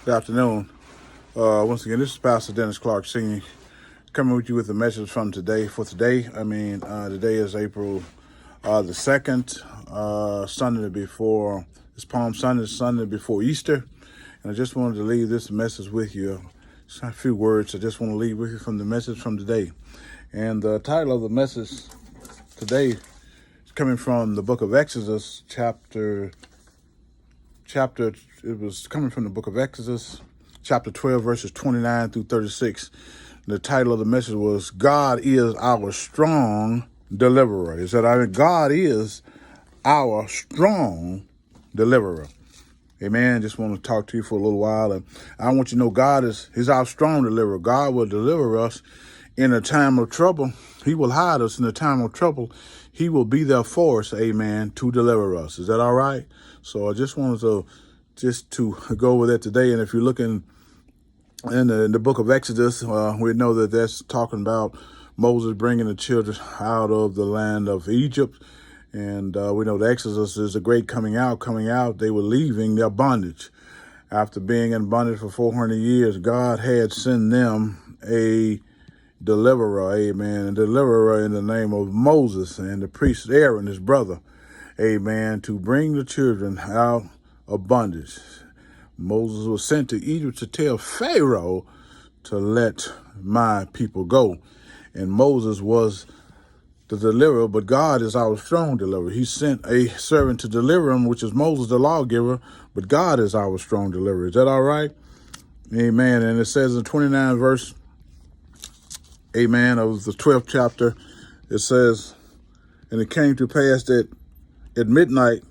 Good afternoon. Once again, this is Pastor Dennis Clark Sr. coming with you with a message from today. Today is April the 2nd, Sunday before, it's Palm Sunday, Sunday before Easter. And I just wanted to leave this message with you. Just a few words I just want to leave with you from the message from today. And the title of the message today is coming from the book of Exodus, it was coming from the book of Exodus, chapter 12, verses 29 through 36. The title of the message was, God is our strong deliverer. It said, God is our strong deliverer. Amen. Just want to talk to you for a little while. And I want you to know He's our strong deliverer. God will deliver us in a time of trouble. He will hide us in a time of trouble. He will be there for us, amen, to deliver us. Is that all right? So I just wanted to go over that today. And if you're looking in the book of Exodus, we know that that's talking about Moses bringing the children out of the land of Egypt. And we know the Exodus is a great coming out. They were leaving their bondage. After being in bondage for 400 years, God had sent them a deliverer, amen, a deliverer in the name of Moses and the priest Aaron, his brother, amen, to bring the children out of bondage. Moses was sent to Egypt to tell Pharaoh to let my people go. And Moses was the deliverer, but God is our strong deliverer. He sent a servant to deliver him, which is Moses, the lawgiver, but God is our strong deliverer. Is that all right? Amen. And it says in 29 verse, amen, of the 12th chapter, it says, and it came to pass that at midnight,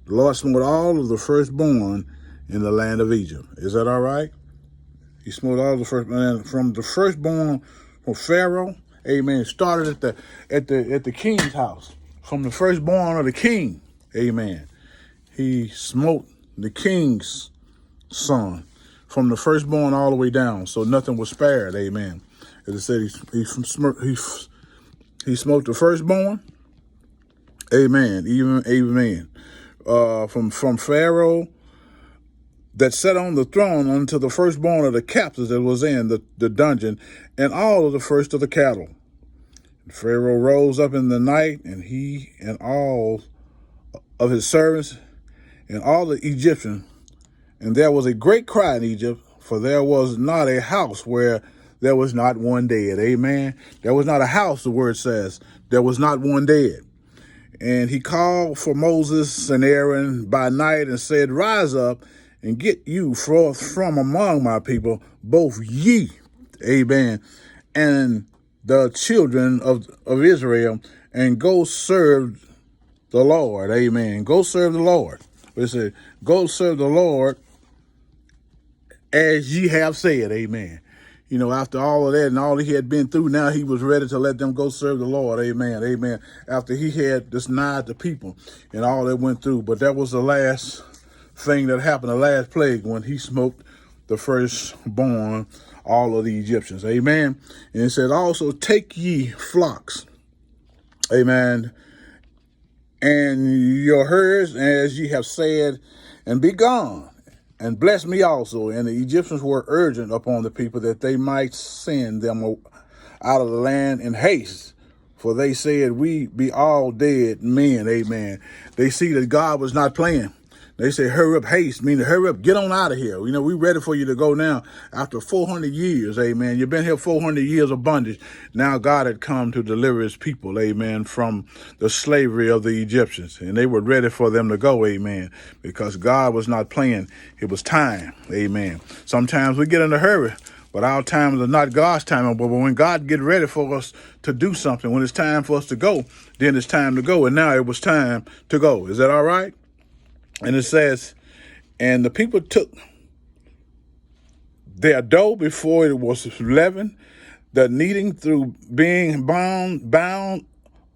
the Lord smote all of the firstborn in the land of Egypt. Is that all right? He smote all of the firstborn, from the firstborn from Pharaoh. Amen. Started at the king's house, from the firstborn of the king. Amen. He smote the king's son from the firstborn all the way down, so nothing was spared. Amen. As it said, he smote the firstborn. Amen. Amen. From Pharaoh that sat on the throne unto the firstborn of the captives that was in the dungeon, and all of the first of the cattle. And Pharaoh rose up in the night, and he and all of his servants and all the Egyptians, and there was a great cry in Egypt, for there was not a house where there was not one dead. Amen. There was not a house, the word says. There was not one dead. And he called for Moses and Aaron by night and said, rise up and get you forth from among my people, both ye, amen, and the children of Israel, and go serve the Lord, amen. Go serve the Lord. It said, go serve the Lord as ye have said, amen. You know, after all of that and all he had been through, now he was ready to let them go serve the Lord. Amen. Amen. After he had denied the people and all that went through. But that was the last thing that happened, the last plague, when he smote the firstborn, all of the Egyptians. Amen. And it said, also take ye flocks. Amen. And your herds, as ye have said, and be gone. And bless me also. And the Egyptians were urgent upon the people that they might send them out of the land in haste. For they said, we be all dead men. Amen. They see that God was not playing. They say, hurry up, haste, meaning hurry up, get on out of here. You know, we're ready for you to go now. After 400 years, amen. You've been here 400 years of bondage. Now God had come to deliver his people, amen, from the slavery of the Egyptians. And they were ready for them to go, amen, because God was not playing. It was time, amen. Sometimes we get in a hurry, but our times are not God's time. But when God get ready for us to do something, when it's time for us to go, then it's time to go. And now it was time to go. Is that all right? And it says, and the people took their dough before it was leavened, the kneading through being bound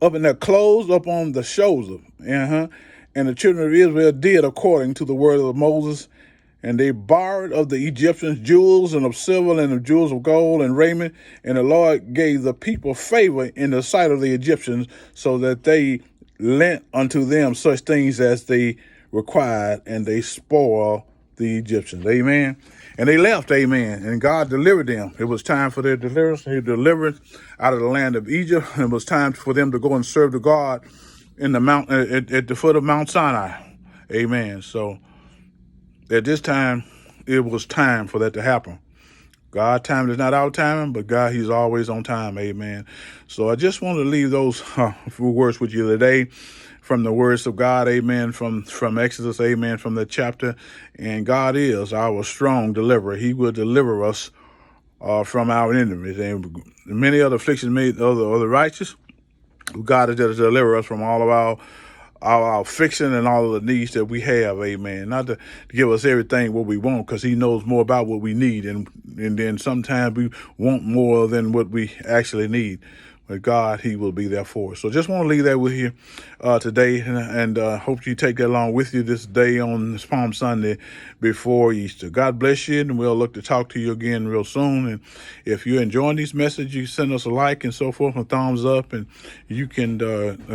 up in their clothes up on the shoulders. And the children of Israel did according to the word of Moses. And they borrowed of the Egyptians jewels and of silver and of jewels of gold and raiment. And the Lord gave the people favor in the sight of the Egyptians, so that they lent unto them such things as they required, and they spoil the Egyptians. Amen. And they left. Amen. And God delivered them. It was time for their deliverance. He delivered out of the land of Egypt. It was time for them to go and serve the God in the mount at the foot of Mount Sinai. Amen. So at this time, it was time for that to happen. God time is not our time, but God, he's always on time. Amen. So I just want to leave those few words with you today from the words of God. Amen. From Exodus. Amen. From the chapter. And God is our strong deliverer. He will deliver us from our enemies. And many other afflictions made of the righteous. God is there to deliver us from all of our fiction and all of the needs that we have, amen. Not to give us everything what we want, because he knows more about what we need. And then sometimes we want more than what we actually need. But God, he will be there for us. So just want to leave that with you today, and hope you take that along with you this day on this Palm Sunday before Easter. God bless you, and we'll look to talk to you again real soon. And if you're enjoying these messages, you send us a like and so forth, a thumbs up, and you can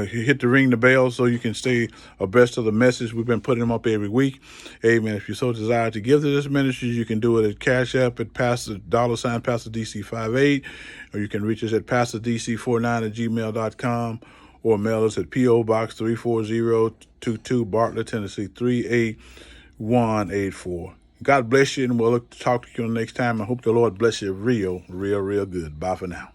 hit the ring the bell so you can stay abreast of the message. We've been putting them up every week. Amen. If you so desire to give to this ministry, you can do it at Cash App at Pastor $DC58, or you can reach us at PastorDC49@gmail.com, or mail us at P.O. Box 34022, Bartlett, Tennessee 38184. God bless you, and we'll look to talk to you next time. I hope the Lord bless you real good. Bye for now.